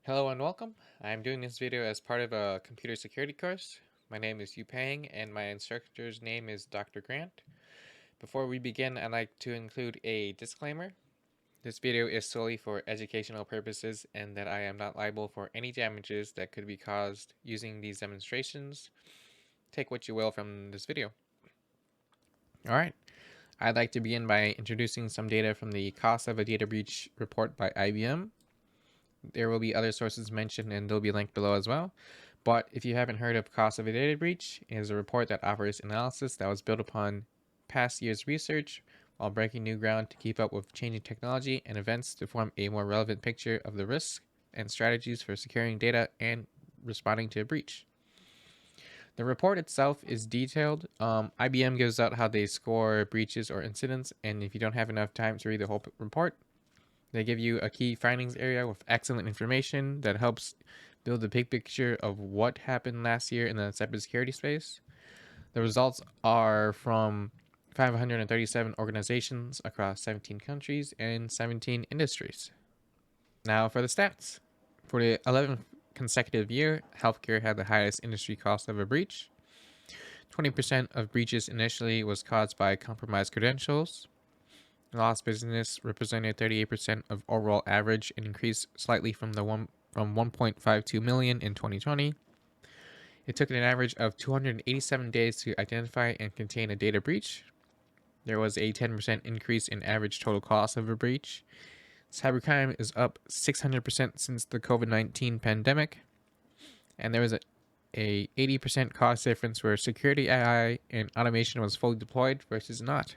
Hello and welcome. I'm doing this video as part of a computer security course. My name is Yupang and my instructor's name is Dr. Grant. Before we begin, I'd like to include a disclaimer. This video is solely for educational purposes and that I am not liable for any damages that could be caused using these demonstrations. Take what you will from this video. Alright, I'd like to begin by introducing some data from the Cost of a Data Breach report by IBM. There will be other sources mentioned and they'll be linked below as well. But if you haven't heard of Cost of a Data Breach, it is a report that offers analysis that was built upon past years' research while breaking new ground to keep up with changing technology and events to form a more relevant picture of the risks and strategies for securing data and responding to a breach. The report itself is detailed. IBM gives out how they score breaches or incidents, and if you don't have enough time to read the whole report, they give you a key findings area with excellent information that helps build a big picture of what happened last year in the cybersecurity space. The results are from 537 organizations across 17 countries and 17 industries. Now for the stats. For the 11th consecutive year, healthcare had the highest industry cost of a breach. 20% of breaches initially was caused by compromised credentials. Lost business represented 38% of overall average and increased slightly from 1.52 million in 2020. It took an average of 287 days to identify and contain a data breach. There was a 10% increase in average total cost of a breach. Cybercrime is up 600% since the COVID-19 pandemic. And there was a 80% cost difference where security AI and automation was fully deployed versus not.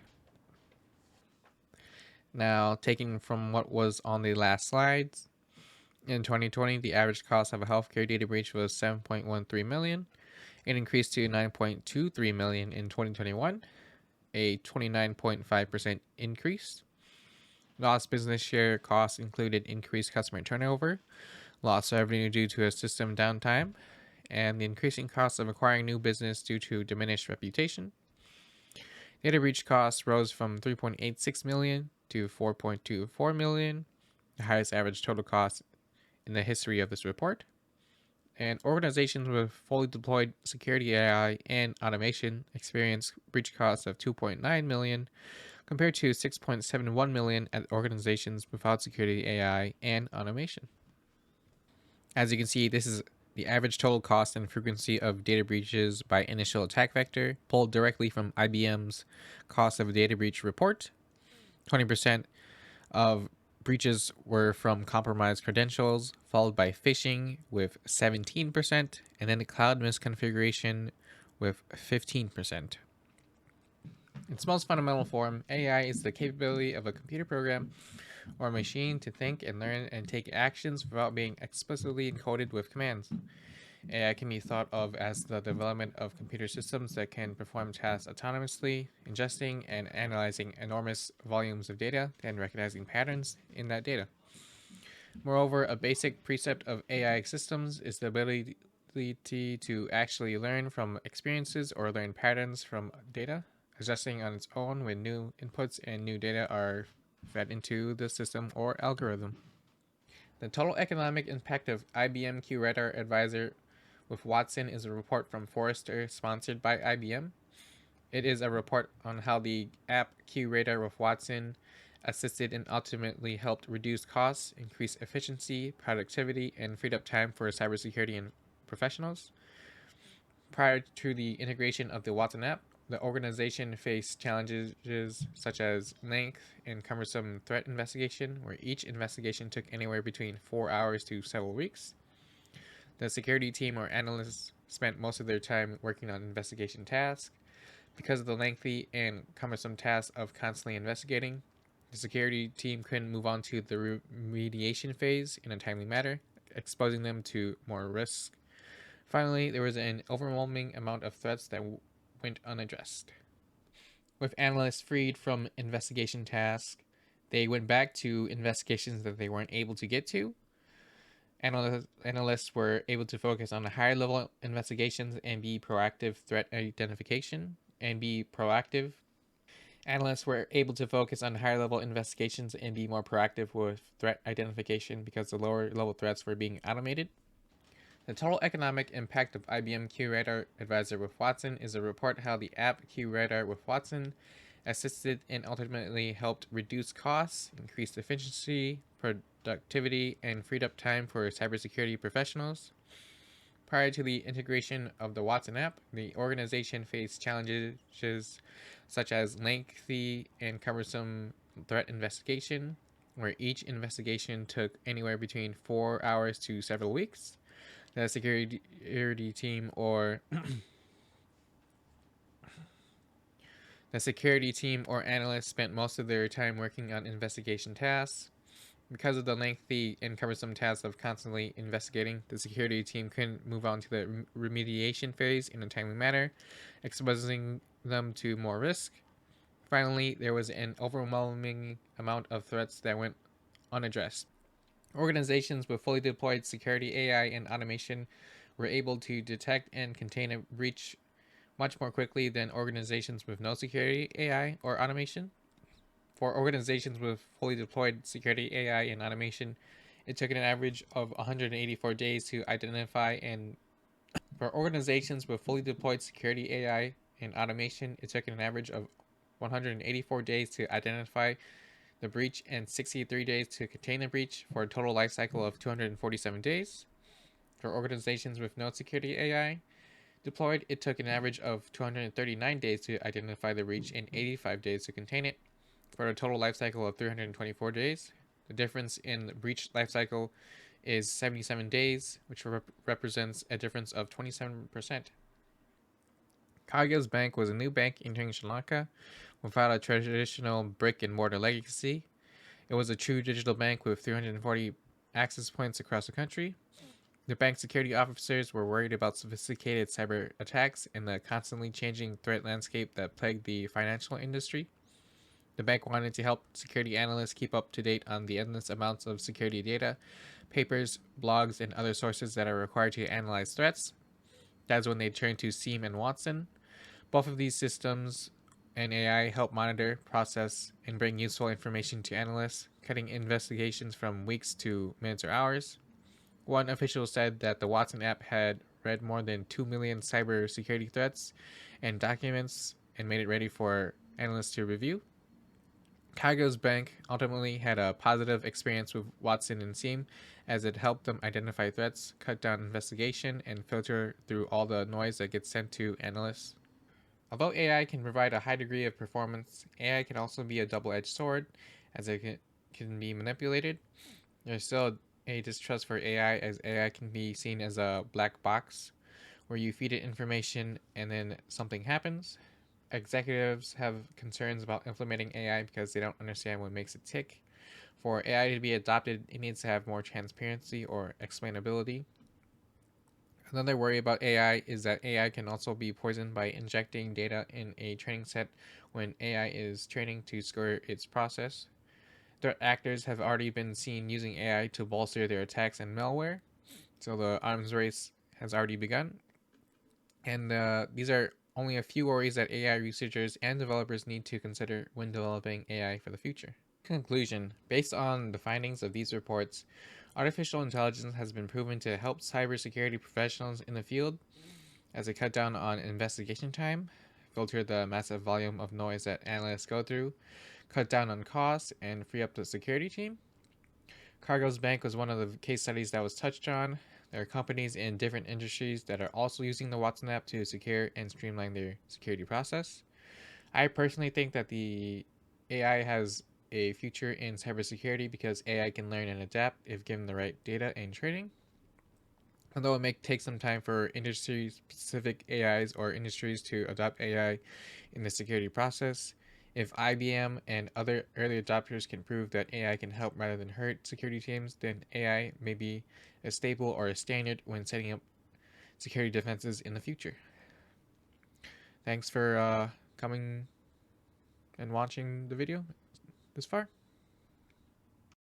Now, taking from what was on the last slides, in 2020, the average cost of a healthcare data breach was 7.13 million. It increased to 9.23 million in 2021, a 29.5% increase. Lost business share costs included increased customer turnover, lost revenue due to a system downtime, and the increasing cost of acquiring new business due to diminished reputation. Data breach costs rose from 3.86 million to 4.24 million, the highest average total cost in the history of this report. And organizations with fully deployed security AI and automation experienced breach costs of 2.9 million compared to 6.71 million at organizations without security AI and automation. As you can see, this is the average total cost and frequency of data breaches by initial attack vector, pulled directly from IBM's Cost of a Data Breach report. 20% of breaches were from compromised credentials, followed by phishing with 17%, and then the cloud misconfiguration with 15%. In its most fundamental form, AI is the capability of a computer program or a machine to think and learn and take actions without being explicitly encoded with commands. AI can be thought of as the development of computer systems that can perform tasks autonomously, ingesting and analyzing enormous volumes of data and recognizing patterns in that data. Moreover, a basic precept of AI systems is the ability to actually learn from experiences or learn patterns from data, adjusting on its own when new inputs and new data are fed into the system or algorithm. The total economic impact of IBM QRadar Advisor with Watson is a report from Forrester sponsored by IBM. It is a report on how the app QRadar with Watson assisted and ultimately helped reduce costs, increase efficiency, productivity, and freed up time for cybersecurity and professionals. Prior to the integration of the Watson app, the organization faced challenges such as length and cumbersome threat investigation, where each investigation took anywhere between 4 hours to several weeks. The security team or analysts spent most of their time working on investigation tasks. Because of the lengthy and cumbersome task of constantly investigating, the security team couldn't move on to the remediation phase in a timely manner, exposing them to more risk. Finally, there was an overwhelming amount of threats that went unaddressed. With analysts freed from investigation tasks, they went back to investigations that they weren't able to get to. Analysts were able to focus on the higher level investigations and be proactive threat identification and be proactive. Analysts were able to focus on higher level investigations and be more proactive with threat identification because the lower level threats were being automated. The total economic impact of IBM QRadar Advisor with Watson is a report how the app QRadar with Watson assisted and ultimately helped reduce costs, increased efficiency, productivity, and freed up time for cybersecurity professionals. Prior to the integration of the Watson app, the organization faced challenges such as lengthy and cumbersome threat investigation, where each investigation took anywhere between 4 hours to several weeks. The security team or the security team or analysts spent most of their time working on investigation tasks. Because of the lengthy and cumbersome task of constantly investigating, the security team couldn't move on to the remediation phase in a timely manner, exposing them to more risk. Finally, there was an overwhelming amount of threats that went unaddressed. Organizations with fully deployed security AI and automation were able to detect and contain a breach much more quickly than organizations with no security AI or automation. For organizations with fully deployed security AI and automation, it took an average of 184 days to identify and for organizations with fully deployed security AI and automation, it took an average of 184 days to identify the breach and 63 days to contain the breach for a total life cycle of 247 days. For organizations with no security AI deployed, it took an average of 239 days to identify the breach and 85 days to contain it for a total life cycle of 324 days. The difference in the breach life cycle is 77 days, which represents a difference of 27%. Kagyo's Bank was a new bank entering Sri Lanka without a traditional brick and mortar legacy. It was a true digital bank with 340 access points across the country. The bank's security officers were worried about sophisticated cyber attacks and the constantly changing threat landscape that plagued the financial industry. The bank wanted to help security analysts keep up to date on the endless amounts of security data, papers, blogs, and other sources that are required to analyze threats. That's when they turned to Seam and Watson. Both of these systems and AI help monitor, process, and bring useful information to analysts, cutting investigations from weeks to minutes or hours. One official said that the Watson app had read more than 2 million cybersecurity threats and documents and made it ready for analysts to review. Kagyo's Bank ultimately had a positive experience with Watson and Seam as it helped them identify threats, cut down investigation, and filter through all the noise that gets sent to analysts. Although AI can provide a high degree of performance, AI can also be a double edged sword as it can be manipulated. There's still a distrust for AI as AI can be seen as a black box where you feed it information and then something happens. Executives have concerns about implementing AI because they don't understand what makes it tick. For AI to be adopted, it needs to have more transparency or explainability. Another worry about AI is that AI can also be poisoned by injecting data in a training set when AI is training to score its process. Threat actors have already been seen using AI to bolster their attacks and malware, so the arms race has already begun. And these are only a few worries that AI researchers and developers need to consider when developing AI for the future. Conclusion: based on the findings of these reports, artificial intelligence has been proven to help cybersecurity professionals in the field as it cut down on investigation time, filter the massive volume of noise that analysts go through, cut down on costs, and free up the security team. Cargo's Bank was one of the case studies that was touched on. There are companies in different industries that are also using the Watson app to secure and streamline their security process. I personally think that the AI has a future in cybersecurity because AI can learn and adapt if given the right data and training. Although it may take some time for industry specific AIs or industries to adopt AI in the security process, if IBM and other early adopters can prove that AI can help rather than hurt security teams, then AI may be a staple or a standard when setting up security defenses in the future. Thanks for coming and watching the video this far.